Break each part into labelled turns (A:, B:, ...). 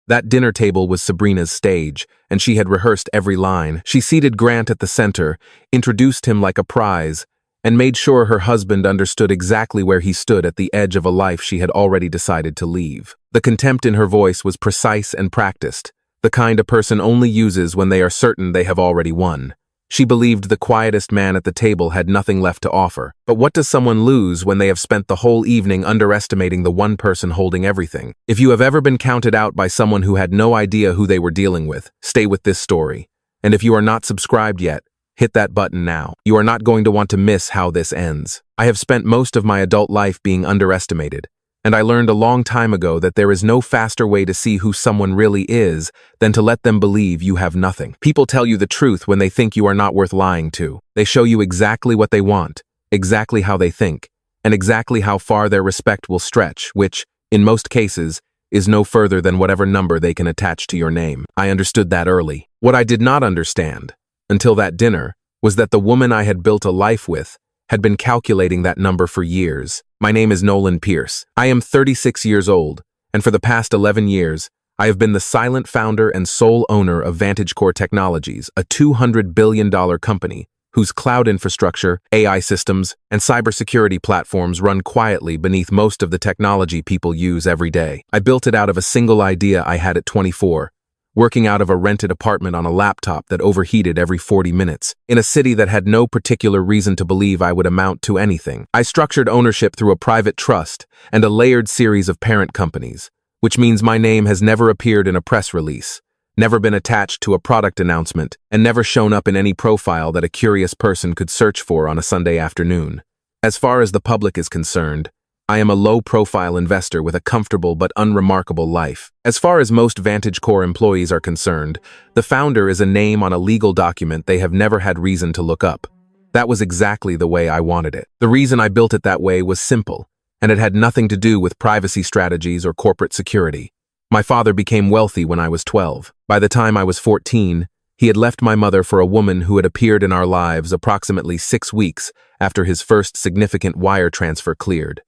A: That dinner table was Sabrina's stage, and she had rehearsed every line. She seated Grant at the center, introduced him like a prize, and made sure her husband understood exactly where he stood at the edge of a life she had already decided to leave. The contempt in her voice was precise and practiced, the kind a person only uses when they are certain they have already won. She believed the quietest man at the table had nothing left to offer. But what does someone lose when they have spent the whole evening underestimating the one person holding everything? If you have ever been counted out by someone who had no idea who they were dealing with, stay with this story. And if you are not subscribed yet, hit that button now. You are not going to want to miss how this ends. I have spent most of my adult life being underestimated, and I learned a long time ago that there is no faster way to see who someone really is than to let them believe you have nothing. People tell you the truth when they think you are not worth lying to. They show you exactly what they want, exactly how they think, and exactly how far their respect will stretch, which, in most cases, is no further than whatever number they can attach to your name. I understood that early. What I did not understand, until that dinner, was that the woman I had built a life with had been calculating that number for years. My name is Nolan Pierce. I am 36 years old, and for the past 11 years, I have been the silent founder and sole owner of VantageCore Technologies, a $200 billion company whose cloud infrastructure, AI systems, and cybersecurity platforms run quietly beneath most of the technology people use every day. I built it out of a single idea I had at 24, working out of a rented apartment on a laptop that overheated every 40 minutes, in a city that had no particular reason to believe I would amount to anything. I structured ownership through a private trust and a layered series of parent companies, which means my name has never appeared in a press release, never been attached to a product announcement, and never shown up in any profile that a curious person could search for on a Sunday afternoon. As far as the public is concerned, I am a low-profile investor with a comfortable but unremarkable life. As far as most VantageCore employees are concerned, the founder is a name on a legal document they have never had reason to look up. That was exactly the way I wanted it. The reason I built it that way was simple, and it had nothing to do with privacy strategies or corporate security. My father became wealthy when I was 12. By the time I was 14, he had left my mother for a woman who had appeared in our lives approximately 6 weeks after his first significant wire transfer cleared.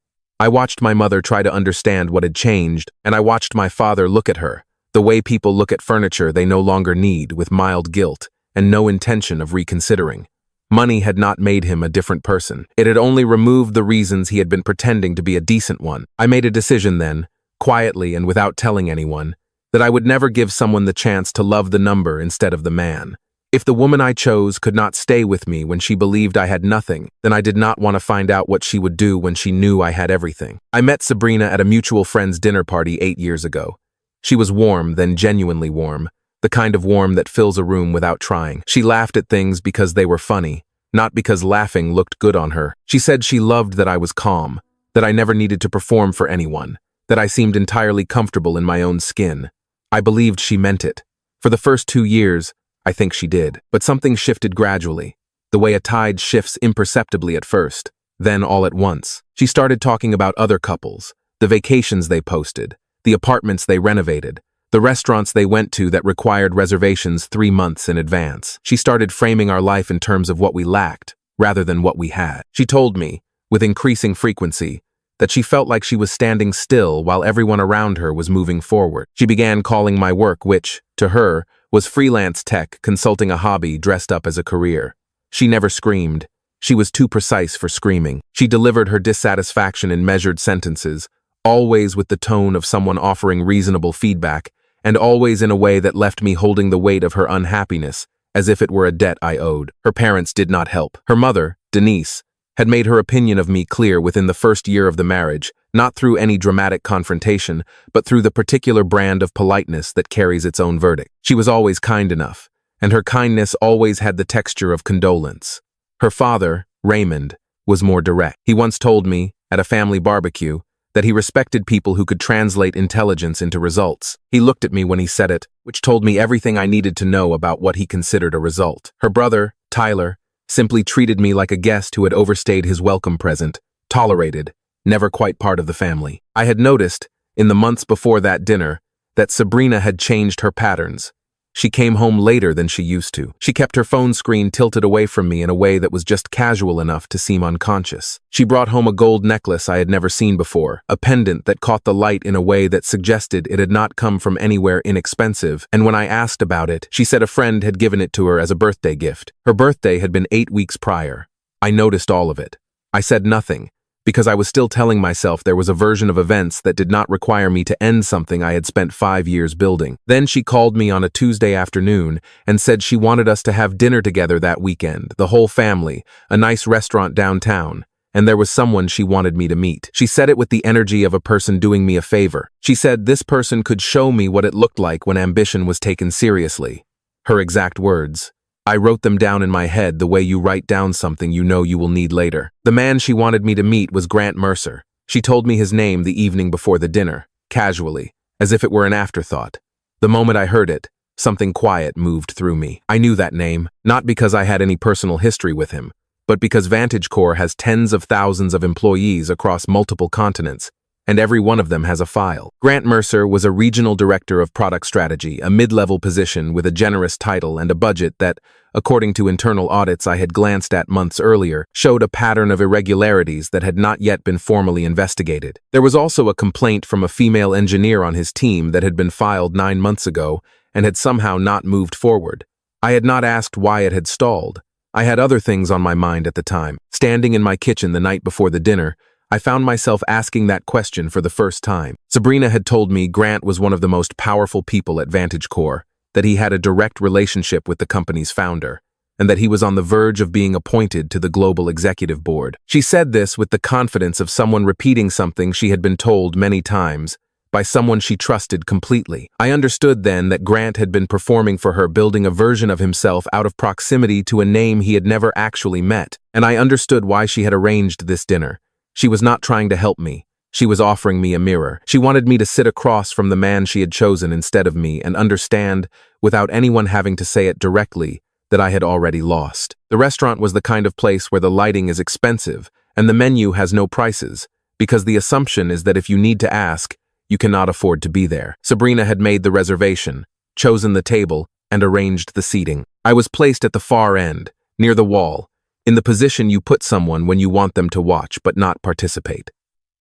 A: I watched my mother try to understand what had changed, and I watched my father look at her, the way people look at furniture they no longer need, with mild guilt and no intention of reconsidering. Money had not made him a different person. It had only removed the reasons he had been pretending to be a decent one. I made a decision then, quietly and without telling anyone, that I would never give someone the chance to love the number instead of the man. If the woman I chose could not stay with me when she believed I had nothing, then I did not want to find out what she would do when she knew I had everything. I met Sabrina at a mutual friend's dinner party 8 years ago. She was warm, then genuinely warm, the kind of warm that fills a room without trying. She laughed at things because they were funny, not because laughing looked good on her. She said she loved that I was calm, that I never needed to perform for anyone, that I seemed entirely comfortable in my own skin. I believed she meant it. For the first 2 years, I think she did. But something shifted gradually, the way a tide shifts imperceptibly at first, then all at once. She started talking about other couples, the vacations they posted, the apartments they renovated, the restaurants they went to that required reservations 3 months in advance. She started framing our life in terms of what we lacked, rather than what we had. She told me, with increasing frequency, that she felt like she was standing still while everyone around her was moving forward. She began calling my work, which, to her, was freelance tech consulting a hobby dressed up as a career. She never screamed. She was too precise for screaming. She delivered her dissatisfaction in measured sentences, always with the tone of someone offering reasonable feedback, and always in a way that left me holding the weight of her unhappiness, as if it were a debt I owed. Her parents did not help. Her mother, Denise, had made her opinion of me clear within the first year of the marriage, not through any dramatic confrontation, but through the particular brand of politeness that carries its own verdict. She was always kind enough, and her kindness always had the texture of condolence. Her father, Raymond, was more direct. He once told me, at a family barbecue, that he respected people who could translate intelligence into results. He looked at me when he said it, which told me everything I needed to know about what he considered a result. Her brother, Tyler, simply treated me like a guest who had overstayed his welcome present, tolerated, never quite part of the family. I had noticed, in the months before that dinner, that Sabrina had changed her patterns. She came home later than she used to. She kept her phone screen tilted away from me in a way that was just casual enough to seem unconscious. She brought home a gold necklace I had never seen before, a pendant that caught the light in a way that suggested it had not come from anywhere inexpensive, and when I asked about it, she said a friend had given it to her as a birthday gift. Her birthday had been 8 weeks prior. I noticed all of it. I said nothing, because I was still telling myself there was a version of events that did not require me to end something I had spent 5 years building. Then she called me on a Tuesday afternoon and said she wanted us to have dinner together that weekend, the whole family, a nice restaurant downtown, and there was someone she wanted me to meet. She said it with the energy of a person doing me a favor. She said this person could show me what it looked like when ambition was taken seriously. Her exact words. I wrote them down in my head the way you write down something you know you will need later. The man she wanted me to meet was Grant Mercer. She told me his name the evening before the dinner, casually, as if it were an afterthought. The moment I heard it, something quiet moved through me. I knew that name, not because I had any personal history with him, but because Vantage Corp has tens of thousands of employees across multiple continents, and every one of them has a file. Grant Mercer was a regional director of product strategy, a mid-level position with a generous title and a budget that, according to internal audits I had glanced at months earlier, showed a pattern of irregularities that had not yet been formally investigated. There was also a complaint from a female engineer on his team that had been filed 9 months ago and had somehow not moved forward. I had not asked why it had stalled. I had other things on my mind at the time. Standing in my kitchen the night before the dinner, I found myself asking that question for the first time. Sabrina had told me Grant was one of the most powerful people at Vantage Corp, that he had a direct relationship with the company's founder, and that he was on the verge of being appointed to the global executive board. She said this with the confidence of someone repeating something she had been told many times by someone she trusted completely. I understood then that Grant had been performing for her, building a version of himself out of proximity to a name he had never actually met, and I understood why she had arranged this dinner. She was not trying to help me. She was offering me a mirror. She wanted me to sit across from the man she had chosen instead of me and understand, without anyone having to say it directly, that I had already lost. The restaurant was the kind of place where the lighting is expensive and the menu has no prices, because the assumption is that if you need to ask, you cannot afford to be there. Sabrina had made the reservation, chosen the table, and arranged the seating. I was placed at the far end, near the wall, in the position you put someone when you want them to watch but not participate.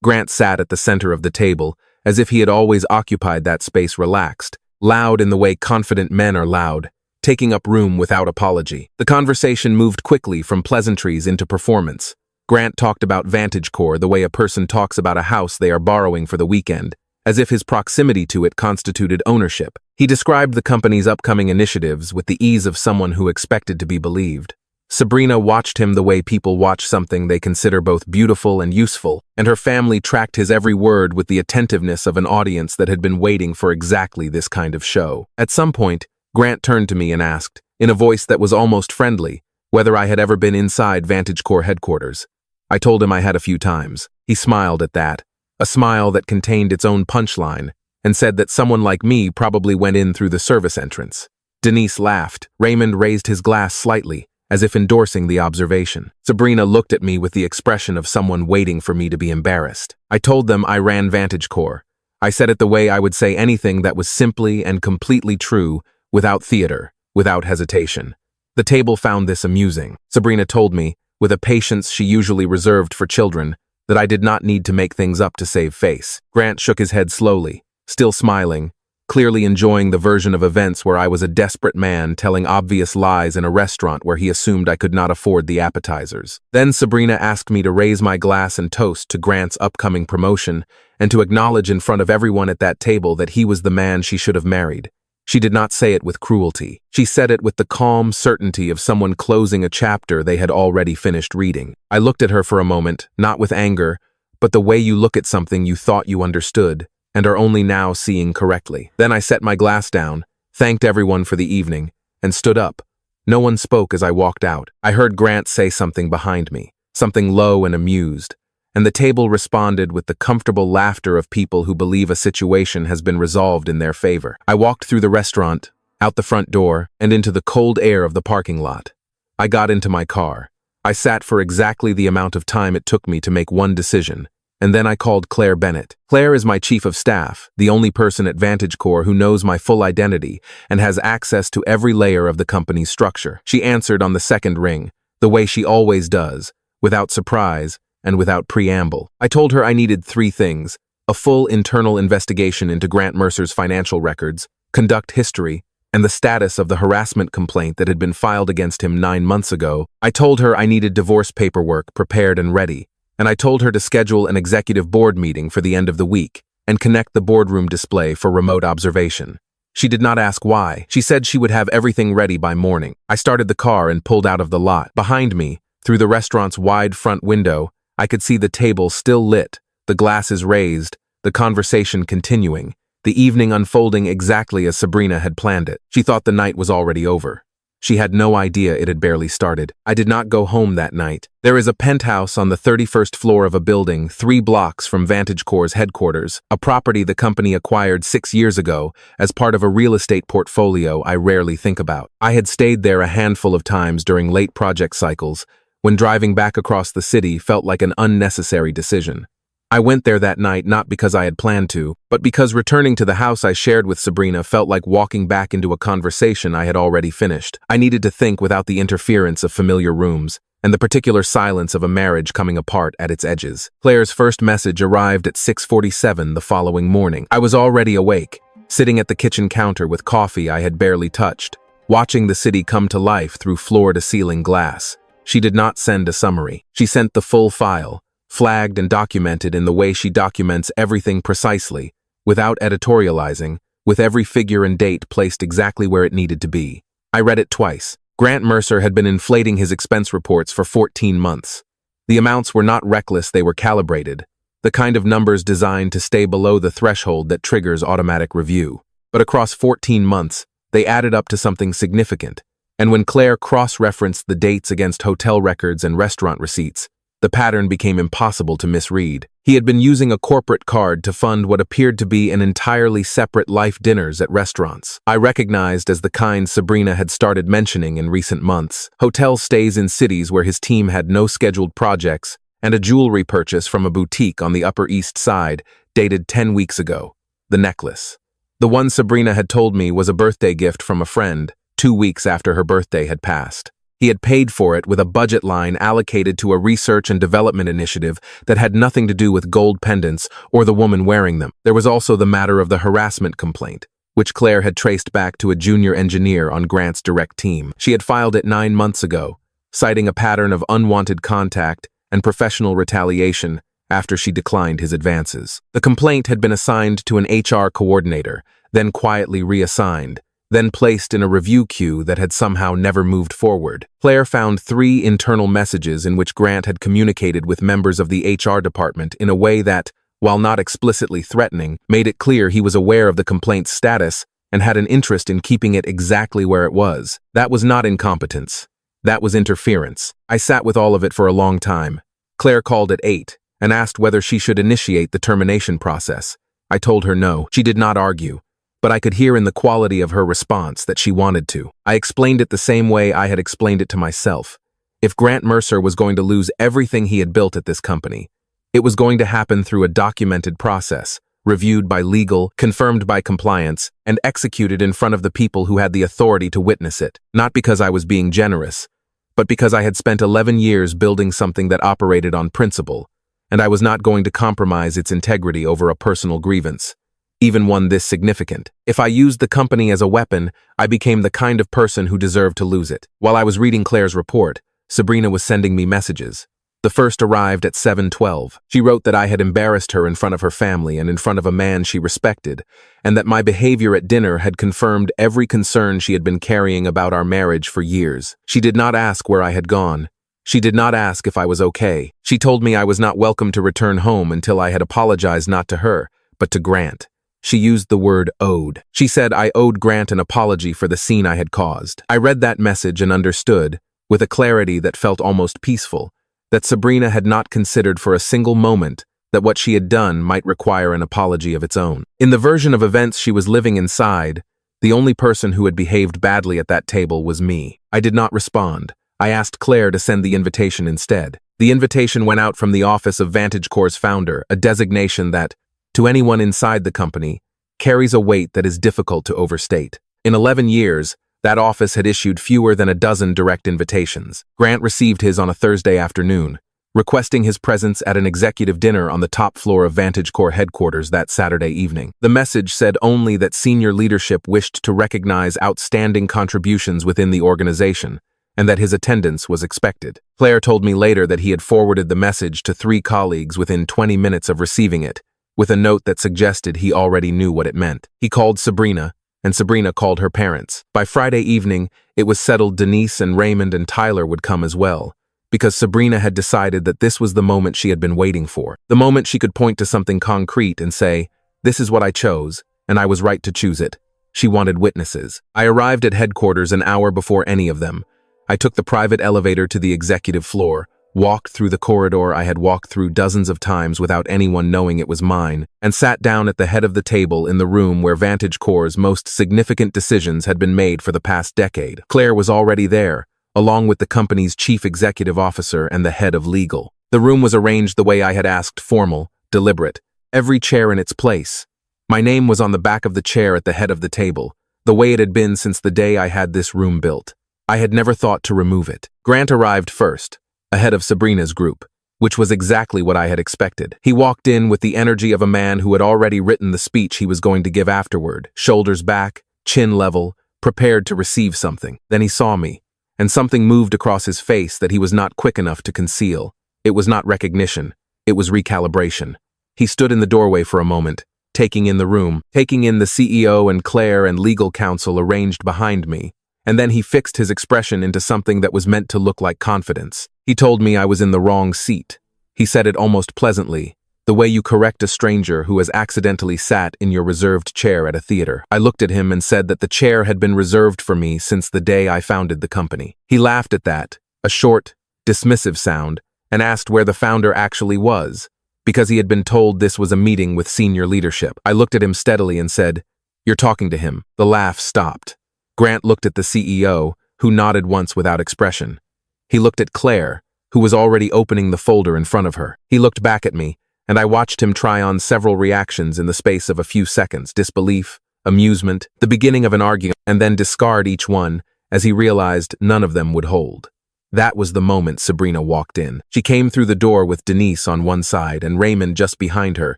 A: Grant sat at the center of the table, as if he had always occupied that space, relaxed, loud in the way confident men are loud, taking up room without apology. The conversation moved quickly from pleasantries into performance. Grant talked about Vantage Corp the way a person talks about a house they are borrowing for the weekend, as if his proximity to it constituted ownership. He described the company's upcoming initiatives with the ease of someone who expected to be believed. Sabrina watched him the way people watch something they consider both beautiful and useful, and her family tracked his every word with the attentiveness of an audience that had been waiting for exactly this kind of show. At some point, Grant turned to me and asked, in a voice that was almost friendly, whether I had ever been inside Vantage Corp headquarters. I told him I had a few times. He smiled at that, a smile that contained its own punchline, and said that someone like me probably went in through the service entrance. Denise laughed. Raymond raised his glass slightly, as if endorsing the observation. Sabrina looked at me with the expression of someone waiting for me to be embarrassed. I told them I ran Vantage Corp. I said it the way I would say anything that was simply and completely true, without theater, without hesitation. The table found this amusing. Sabrina told me, with a patience she usually reserved for children, that I did not need to make things up to save face. Grant shook his head slowly, still smiling, clearly enjoying the version of events where I was a desperate man telling obvious lies in a restaurant where he assumed I could not afford the appetizers. Then Sabrina asked me to raise my glass and toast to Grant's upcoming promotion and to acknowledge in front of everyone at that table that he was the man she should have married. She did not say it with cruelty. She said it with the calm certainty of someone closing a chapter they had already finished reading. I looked at her for a moment, not with anger, but the way you look at something you thought you understood, and are only now seeing correctly. Then I set my glass down, thanked everyone for the evening, and stood up. No one spoke as I walked out. I heard Grant say something behind me, something low and amused, and the table responded with the comfortable laughter of people who believe a situation has been resolved in their favor. I walked through the restaurant, out the front door, and into the cold air of the parking lot. I got into my car. I sat for exactly the amount of time it took me to make one decision: and then I called Claire Bennett. Claire is my chief of staff, the only person at Vantage Corps who knows my full identity and has access to every layer of the company's structure. She answered on the second ring, the way she always does, without surprise and without preamble. I told her I needed 3 things: a full internal investigation into Grant Mercer's financial records, conduct history, and the status of the harassment complaint that had been filed against him 9 months ago. I told her I needed divorce paperwork prepared and ready, and I told her to schedule an executive board meeting for the end of the week and connect the boardroom display for remote observation. She did not ask why. She said she would have everything ready by morning. I started the car and pulled out of the lot. Behind me, through the restaurant's wide front window, I could see the table still lit, the glasses raised, the conversation continuing, the evening unfolding exactly as Sabrina had planned it. She thought the night was already over. She had no idea it had barely started. I did not go home that night. There is a penthouse on the 31st floor of a building 3 blocks from Vantage Corps' headquarters, a property the company acquired 6 years ago as part of a real estate portfolio I rarely think about. I had stayed there a handful of times during late project cycles, when driving back across the city felt like an unnecessary decision. I went there that night not because I had planned to, but because returning to the house I shared with Sabrina felt like walking back into a conversation I had already finished. I needed to think without the interference of familiar rooms and the particular silence of a marriage coming apart at its edges. Claire's first message arrived at 6:47 the following morning. I was already awake, sitting at the kitchen counter with coffee I had barely touched, watching the city come to life through floor-to-ceiling glass. She did not send a summary. She sent the full file, flagged and documented in the way she documents everything precisely, without editorializing, with every figure and date placed exactly where it needed to be. I read it twice. Grant Mercer had been inflating his expense reports for 14 months. The amounts were not reckless, they were calibrated, the kind of numbers designed to stay below the threshold that triggers automatic review. But across 14 months, they added up to something significant, and when Claire cross-referenced the dates against hotel records and restaurant receipts, the pattern became impossible to misread. He had been using a corporate card to fund what appeared to be an entirely separate life dinners at restaurants. I recognized as the kind Sabrina had started mentioning in recent months. Hotel stays in cities where his team had no scheduled projects, and a jewelry purchase from a boutique on the Upper East Side dated 10 weeks ago. The necklace. The one Sabrina had told me was a birthday gift from a friend, 2 weeks after her birthday had passed. He had paid for it with a budget line allocated to a research and development initiative that had nothing to do with gold pendants or the woman wearing them. There was also the matter of the harassment complaint, which Claire had traced back to a junior engineer on Grant's direct team. She had filed it 9 months ago, citing a pattern of unwanted contact and professional retaliation after she declined his advances. The complaint had been assigned to an HR coordinator, then quietly reassigned, then placed in a review queue that had somehow never moved forward. Claire found 3 internal messages in which Grant had communicated with members of the HR department in a way that, while not explicitly threatening, made it clear he was aware of the complaint's status and had an interest in keeping it exactly where it was. That was not incompetence. That was interference. I sat with all of it for a long time. Claire called at 8 and asked whether she should initiate the termination process. I told her no. She did not argue, but I could hear in the quality of her response that she wanted to. I explained it the same way I had explained it to myself. If Grant Mercer was going to lose everything he had built at this company, it was going to happen through a documented process, reviewed by legal, confirmed by compliance, and executed in front of the people who had the authority to witness it. Not because I was being generous, but because I had spent 11 years building something that operated on principle, and I was not going to compromise its integrity over a personal grievance, even one this significant. If I used the company as a weapon, I became the kind of person who deserved to lose it. While I was reading Claire's report, Sabrina was sending me messages. The first arrived at 7:12. She wrote that I had embarrassed her in front of her family and in front of a man she respected, and that my behavior at dinner had confirmed every concern she had been carrying about our marriage for years. She did not ask where I had gone. She did not ask if I was okay. She told me I was not welcome to return home until I had apologized not to her, but to Grant. She used the word owed. She said I owed Grant an apology for the scene I had caused. I read that message and understood, with a clarity that felt almost peaceful, that Sabrina had not considered for a single moment that what she had done might require an apology of its own. In the version of events she was living inside, the only person who had behaved badly at that table was me. I did not respond. I asked Claire to send the invitation instead. The invitation went out from the office of Vantage Corp's founder, a designation that, to anyone inside the company, carries a weight that is difficult to overstate. In 11 years, that office had issued fewer than a dozen direct invitations. Grant received his on a Thursday afternoon, requesting his presence at an executive dinner on the top floor of Vantage Corp headquarters that Saturday evening. The message said only that senior leadership wished to recognize outstanding contributions within the organization, and that his attendance was expected. Claire told me later that he had forwarded the message to 3 colleagues within 20 minutes of receiving it, with a note that suggested he already knew what it meant. He called Sabrina, and Sabrina called her parents. By Friday evening, it was settled Denise and Raymond and Tyler would come as well, because Sabrina had decided that this was the moment she had been waiting for. The moment she could point to something concrete and say, "This is what I chose, and I was right to choose it." She wanted witnesses. I arrived at headquarters an hour before any of them. I took the private elevator to the executive floor, walked through the corridor I had walked through dozens of times without anyone knowing it was mine, and sat down at the head of the table in the room where Vantage Corp's most significant decisions had been made for the past decade. Claire was already there, along with the company's chief executive officer and the head of legal. The room was arranged the way I had asked, formal, deliberate, every chair in its place. My name was on the back of the chair at the head of the table, the way it had been since the day I had this room built. I had never thought to remove it. Grant arrived first, ahead of Sabrina's group, which was exactly what I had expected. He walked in with the energy of a man who had already written the speech he was going to give afterward, shoulders back, chin level, prepared to receive something. Then he saw me, and something moved across his face that he was not quick enough to conceal. It was not recognition, it was recalibration. He stood in the doorway for a moment, taking in the room, taking in the CEO and Claire and legal counsel arranged behind me, and then he fixed his expression into something that was meant to look like confidence. He told me I was in the wrong seat. He said it almost pleasantly, the way you correct a stranger who has accidentally sat in your reserved chair at a theater. I looked at him and said that the chair had been reserved for me since the day I founded the company. He laughed at that, a short, dismissive sound, and asked where the founder actually was, because he had been told this was a meeting with senior leadership. I looked at him steadily and said, "You're talking to him." The laugh stopped. Grant looked at the CEO, who nodded once without expression. He looked at Claire, who was already opening the folder in front of her. He looked back at me, and I watched him try on several reactions in the space of a few seconds: disbelief, amusement, the beginning of an argument, and then discard each one as he realized none of them would hold. That was the moment Sabrina walked in. She came through the door with Denise on one side and Raymond just behind her,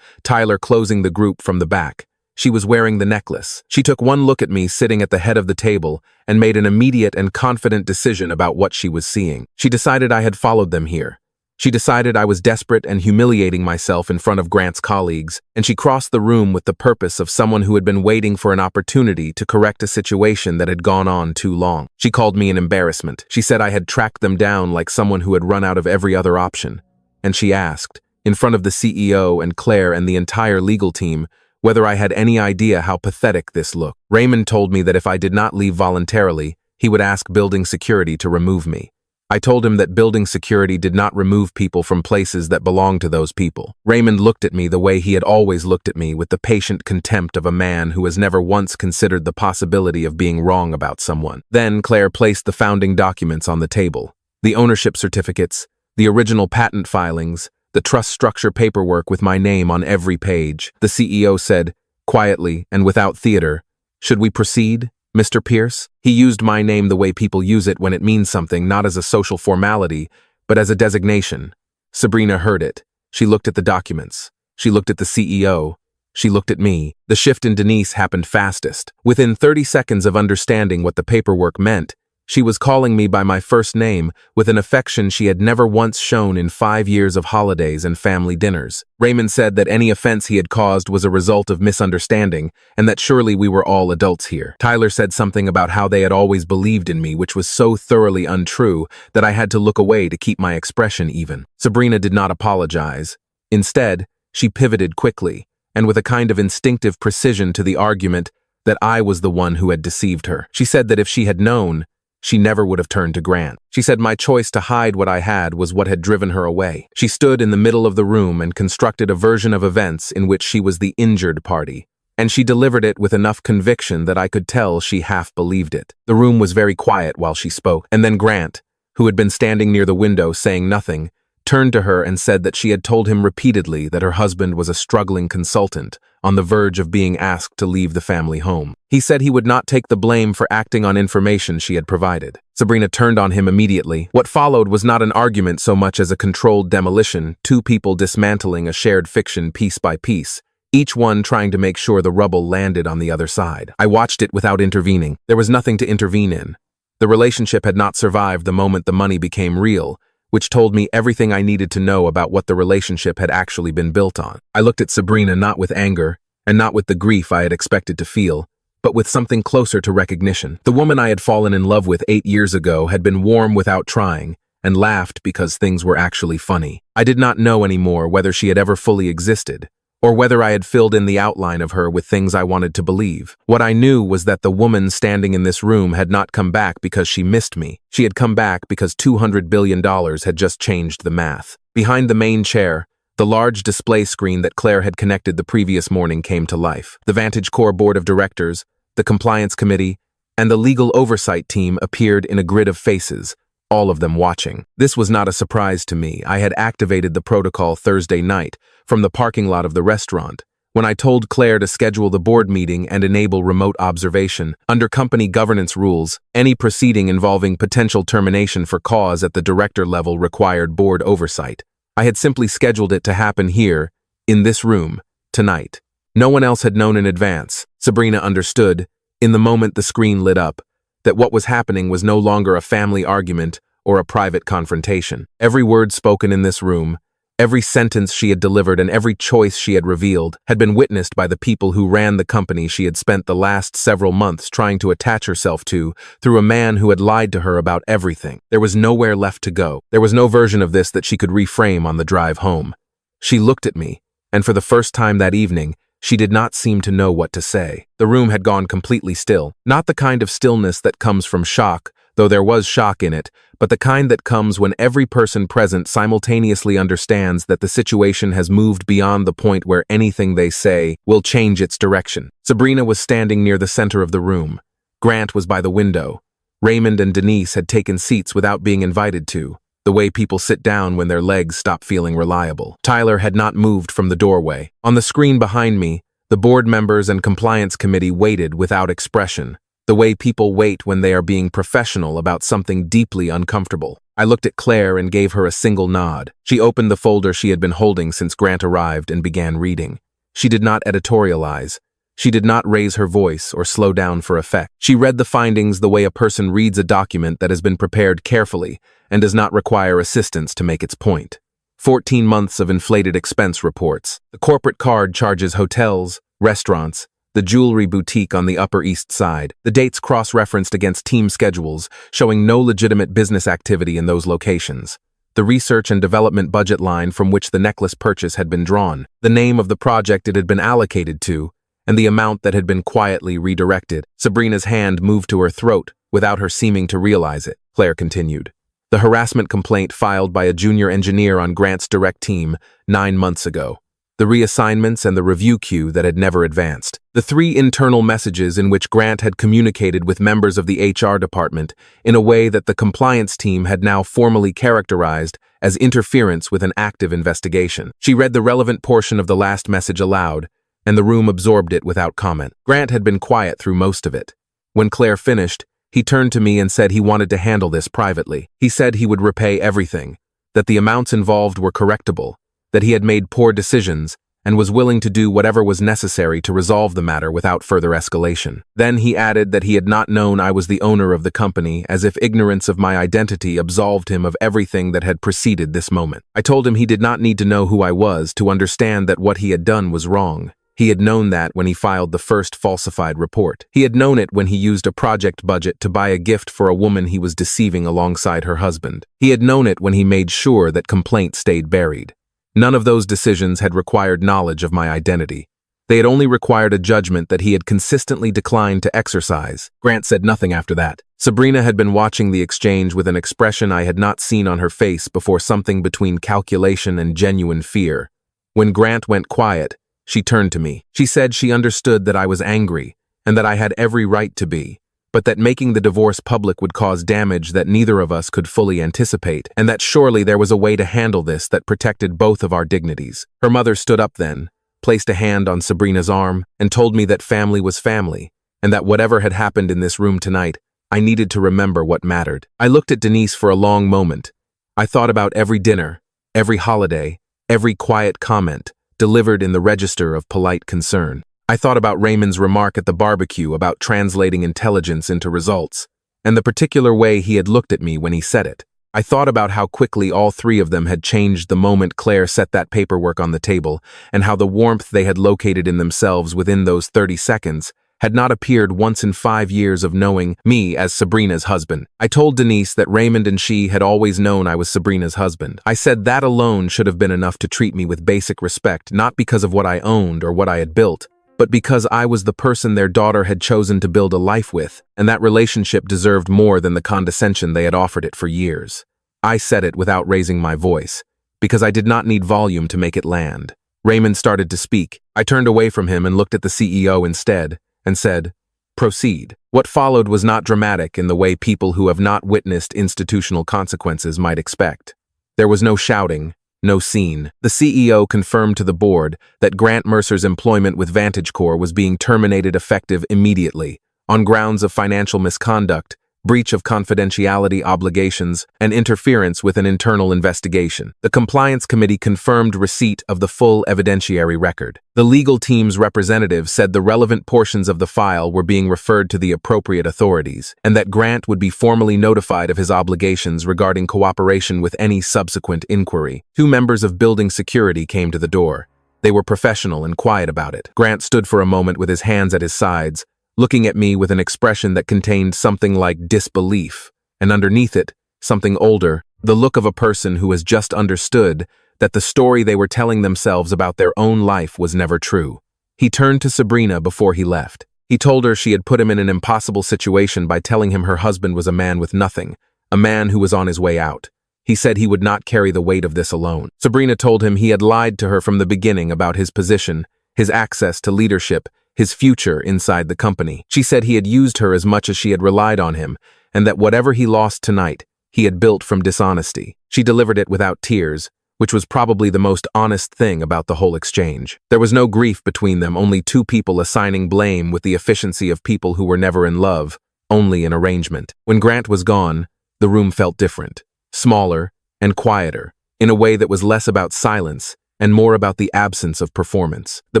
A: Tyler closing the group from the back. She was wearing the necklace. She took one look at me sitting at the head of the table and made an immediate and confident decision about what she was seeing. She decided I had followed them here. She decided I was desperate and humiliating myself in front of Grant's colleagues, and she crossed the room with the purpose of someone who had been waiting for an opportunity to correct a situation that had gone on too long. She called me an embarrassment. She said I had tracked them down like someone who had run out of every other option. And she asked, in front of the CEO and Claire and the entire legal team, whether I had any idea how pathetic this looked. Raymond told me that if I did not leave voluntarily, he would ask building security to remove me. I told him that building security did not remove people from places that belonged to those people. Raymond looked at me the way he had always looked at me, with the patient contempt of a man who has never once considered the possibility of being wrong about someone. Then Claire placed the founding documents on the table: the ownership certificates, the original patent filings, the trust structure paperwork with my name on every page. The CEO said, quietly and without theater, "Should we proceed, Mr. Pierce?" He used my name the way people use it when it means something, not as a social formality, but as a designation. Sabrina heard it. She looked at the documents. She looked at the CEO. She looked at me. The shift in Denise happened fastest. Within 30 seconds of understanding what the paperwork meant, she was calling me by my first name with an affection she had never once shown in 5 years of holidays and family dinners. Raymond said that any offense he had caused was a result of misunderstanding, and that surely we were all adults here. Tyler said something about how they had always believed in me, which was so thoroughly untrue that I had to look away to keep my expression even. Sabrina did not apologize. Instead, she pivoted quickly, and with a kind of instinctive precision to the argument that I was the one who had deceived her. She said that if she had known, she never would have turned to Grant. She said my choice to hide what I had was what had driven her away. She stood in the middle of the room and constructed a version of events in which she was the injured party, and she delivered it with enough conviction that I could tell she half believed it. The room was very quiet while she spoke, and then Grant, who had been standing near the window saying nothing, turned to her and said that she had told him repeatedly that her husband was a struggling consultant on the verge of being asked to leave the family home. He said he would not take the blame for acting on information she had provided. Sabrina turned on him immediately. What followed was not an argument so much as a controlled demolition, two people dismantling a shared fiction piece by piece, each one trying to make sure the rubble landed on the other side. I watched it without intervening. There was nothing to intervene in. The relationship had not survived the moment the money became real, which told me everything I needed to know about what the relationship had actually been built on. I looked at Sabrina not with anger, and not with the grief I had expected to feel, but with something closer to recognition. The woman I had fallen in love with 8 years ago had been warm without trying, and laughed because things were actually funny. I did not know anymore whether she had ever fully existed, or whether I had filled in the outline of her with things I wanted to believe. What I knew was that the woman standing in this room had not come back because she missed me. She had come back because $200 billion had just changed the math. Behind the main chair, the large display screen that Claire had connected the previous morning came to life. The Vantage Core Board of Directors, the Compliance Committee, and the Legal Oversight Team appeared in a grid of faces, all of them watching. This was not a surprise to me. I had activated the protocol Thursday night from the parking lot of the restaurant, when I told Claire to schedule the board meeting and enable remote observation. Under company governance rules, any proceeding involving potential termination for cause at the director level required board oversight. I had simply scheduled it to happen here, in this room, tonight. No one else had known in advance. Sabrina understood, in the moment the screen lit up, that what was happening was no longer a family argument or a private confrontation. Every word spoken in this room, every sentence she had delivered and every choice she had revealed had been witnessed by the people who ran the company she had spent the last several months trying to attach herself to through a man who had lied to her about everything. There was nowhere left to go. There was no version of this that she could reframe on the drive home. She looked at me, and for the first time that evening, she did not seem to know what to say. The room had gone completely still. Not the kind of stillness that comes from shock, though there was shock in it, but the kind that comes when every person present simultaneously understands that the situation has moved beyond the point where anything they say will change its direction. Sabrina was standing near the center of the room. Grant was by the window. Raymond and Denise had taken seats without being invited to, the way people sit down when their legs stop feeling reliable. Tyler had not moved from the doorway. On the screen behind me, the board members and compliance committee waited without expression, the way people wait when they are being professional about something deeply uncomfortable. I looked at Claire and gave her a single nod. She opened the folder she had been holding since Grant arrived and began reading. She did not editorialize. She did not raise her voice or slow down for effect. She read the findings the way a person reads a document that has been prepared carefully and does not require assistance to make its point. 14 months of inflated expense reports. The corporate card charges hotels, restaurants, the jewelry boutique on the Upper East Side. The dates cross-referenced against team schedules, showing no legitimate business activity in those locations. The research and development budget line from which the necklace purchase had been drawn. The name of the project it had been allocated to, and the amount that had been quietly redirected. Sabrina's hand moved to her throat without her seeming to realize it. Claire continued. The harassment complaint filed by a junior engineer on Grant's direct team 9 months ago. The reassignments and the review queue that had never advanced. The 3 internal messages in which Grant had communicated with members of the HR department in a way that the compliance team had now formally characterized as interference with an active investigation. She read the relevant portion of the last message aloud, and the room absorbed it without comment. Grant had been quiet through most of it. When Claire finished, he turned to me and said he wanted to handle this privately. He said he would repay everything, that the amounts involved were correctable, that he had made poor decisions, and was willing to do whatever was necessary to resolve the matter without further escalation. Then he added that he had not known I was the owner of the company, as if ignorance of my identity absolved him of everything that had preceded this moment. I told him he did not need to know who I was to understand that what he had done was wrong. He had known that when he filed the first falsified report. He had known it when he used a project budget to buy a gift for a woman he was deceiving alongside her husband. He had known it when he made sure that complaints stayed buried. None of those decisions had required knowledge of my identity. They had only required a judgment that he had consistently declined to exercise. Grant said nothing after that. Sabrina had been watching the exchange with an expression I had not seen on her face before, something between calculation and genuine fear. When Grant went quiet, she turned to me. She said she understood that I was angry and that I had every right to be, but that making the divorce public would cause damage that neither of us could fully anticipate, and that surely there was a way to handle this that protected both of our dignities. Her mother stood up then, placed a hand on Sabrina's arm, and told me that family was family, and that whatever had happened in this room tonight, I needed to remember what mattered. I looked at Denise for a long moment. I thought about every dinner, every holiday, every quiet comment, delivered in the register of polite concern. I thought about Raymond's remark at the barbecue about translating intelligence into results, and the particular way he had looked at me when he said it. I thought about how quickly all three of them had changed the moment Claire set that paperwork on the table, and how the warmth they had located in themselves within those 30 seconds had not appeared once in 5 years of knowing me as Sabrina's husband. I told Denise that Raymond and she had always known I was Sabrina's husband. I said that alone should have been enough to treat me with basic respect, not because of what I owned or what I had built, but because I was the person their daughter had chosen to build a life with, and that relationship deserved more than the condescension they had offered it for years. I said it without raising my voice, because I did not need volume to make it land. Raymond started to speak. I turned away from him and looked at the CEO instead, and said, "Proceed." What followed was not dramatic in the way people who have not witnessed institutional consequences might expect. There was no shouting, no scene. The CEO confirmed to the board that Grant Mercer's employment with Vantage Corp was being terminated effective immediately, on grounds of financial misconduct, breach of confidentiality obligations, and interference with an internal investigation. The Compliance Committee confirmed receipt of the full evidentiary record. The legal team's representative said the relevant portions of the file were being referred to the appropriate authorities, and that Grant would be formally notified of his obligations regarding cooperation with any subsequent inquiry. 2 members of building security came to the door. They were professional and quiet about it. Grant stood for a moment with his hands at his sides, looking at me with an expression that contained something like disbelief, and underneath it, something older, the look of a person who has just understood that the story they were telling themselves about their own life was never true. He turned to Sabrina before he left. He told her she had put him in an impossible situation by telling him her husband was a man with nothing, a man who was on his way out. He said he would not carry the weight of this alone. Sabrina told him he had lied to her from the beginning about his position, his access to leadership, his future inside the company. She said he had used her as much as she had relied on him, and that whatever he lost tonight, he had built from dishonesty. She delivered it without tears, which was probably the most honest thing about the whole exchange. There was no grief between them, only 2 people assigning blame with the efficiency of people who were never in love, only an arrangement. When Grant was gone, the room felt different, smaller and quieter, in a way that was less about silence and more about the absence of performance. The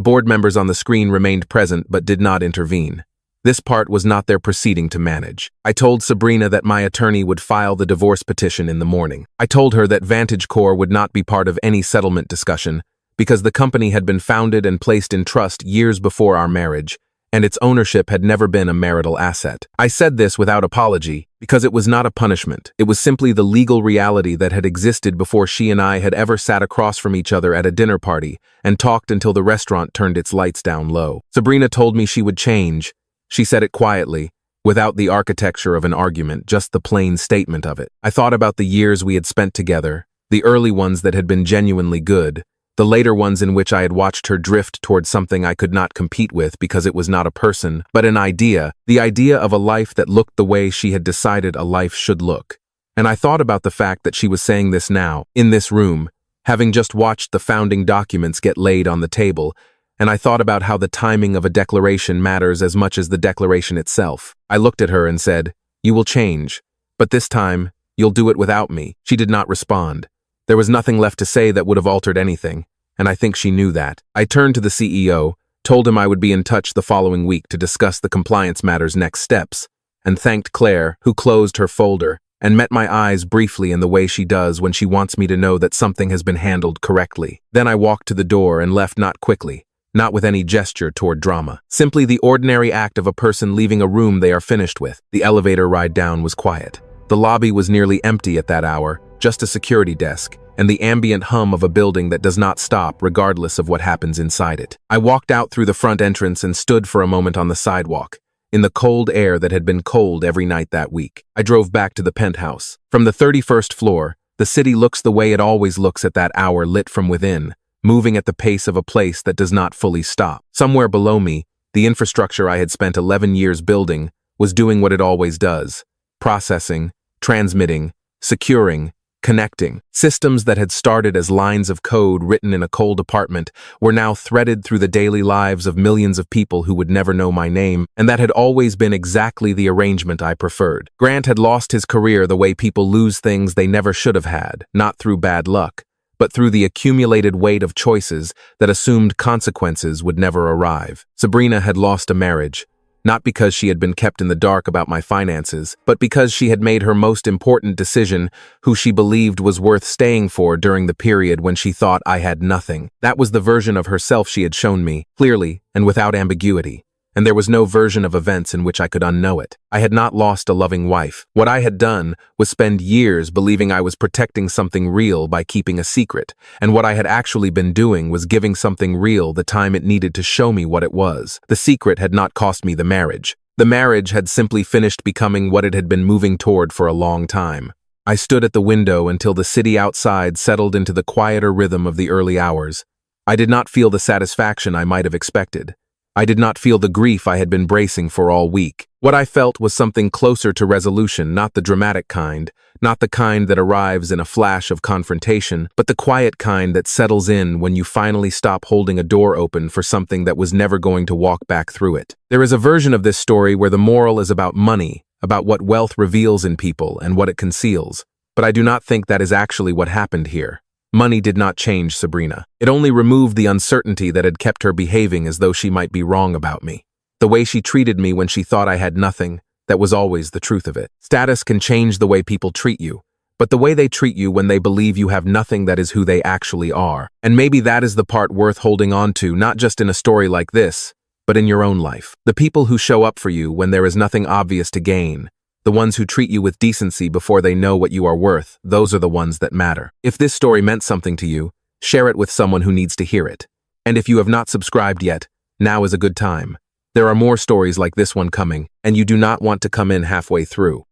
A: board members on the screen remained present but did not intervene. This part was not their proceeding to manage. I told Sabrina that my attorney would file the divorce petition in the morning. I told her that Vantage Corp would not be part of any settlement discussion because the company had been founded and placed in trust years before our marriage, and its ownership had never been a marital asset. I said this without apology because it was not a punishment. It was simply the legal reality that had existed before she and I had ever sat across from each other at a dinner party and talked until the restaurant turned its lights down low. Sabrina told me she would change. She said it quietly, without the architecture of an argument, just the plain statement of it. I thought about the years we had spent together, the early ones that had been genuinely good, the later ones in which I had watched her drift toward something I could not compete with because it was not a person, but an idea, the idea of a life that looked the way she had decided a life should look. And I thought about the fact that she was saying this now, in this room, having just watched the founding documents get laid on the table, and I thought about how the timing of a declaration matters as much as the declaration itself. I looked at her and said, "You will change, but this time, you'll do it without me." She did not respond. There was nothing left to say that would have altered anything, and I think she knew that. I turned to the CEO, told him I would be in touch the following week to discuss the compliance matter's next steps, and thanked Claire, who closed her folder, and met my eyes briefly in the way she does when she wants me to know that something has been handled correctly. Then I walked to the door and left, not quickly, not with any gesture toward drama. Simply the ordinary act of a person leaving a room they are finished with. The elevator ride down was quiet. The lobby was nearly empty at that hour, just a security desk, and the ambient hum of a building that does not stop regardless of what happens inside it. I walked out through the front entrance and stood for a moment on the sidewalk, in the cold air that had been cold every night that week. I drove back to the penthouse. From the 31st floor, the city looks the way it always looks at that hour, lit from within, moving at the pace of a place that does not fully stop. Somewhere below me, the infrastructure I had spent 11 years building was doing what it always does: processing, transmitting, securing, connecting. Systems that had started as lines of code written in a cold apartment were now threaded through the daily lives of millions of people who would never know my name, and that had always been exactly the arrangement I preferred. Grant had lost his career the way people lose things they never should have had, not through bad luck, but through the accumulated weight of choices that assumed consequences would never arrive. Sabrina had lost a marriage, not because she had been kept in the dark about my finances, but because she had made her most important decision who she believed was worth staying for during the period when she thought I had nothing. That was the version of herself she had shown me, clearly and without ambiguity, and there was no version of events in which I could unknow it. I had not lost a loving wife. What I had done was spend years believing I was protecting something real by keeping a secret, and what I had actually been doing was giving something real the time it needed to show me what it was. The secret had not cost me the marriage. The marriage had simply finished becoming what it had been moving toward for a long time. I stood at the window until the city outside settled into the quieter rhythm of the early hours. I did not feel the satisfaction I might have expected. I did not feel the grief I had been bracing for all week. What I felt was something closer to resolution, not the dramatic kind, not the kind that arrives in a flash of confrontation, but the quiet kind that settles in when you finally stop holding a door open for something that was never going to walk back through it. There is a version of this story where the moral is about money, about what wealth reveals in people and what it conceals, but I do not think that is actually what happened here. Money did not change Sabrina. It only removed the uncertainty that had kept her behaving as though she might be wrong about me. The way she treated me when she thought I had nothing, that was always the truth of it. Status can change the way people treat you, but the way they treat you when they believe you have nothing, that is who they actually are. And maybe that is the part worth holding on to, not just in a story like this, but in your own life. The people who show up for you when there is nothing obvious to gain, the ones who treat you with decency before they know what you are worth, those are the ones that matter. If this story meant something to you, share it with someone who needs to hear it. And if you have not subscribed yet, now is a good time. There are more stories like this one coming, and you do not want to come in halfway through.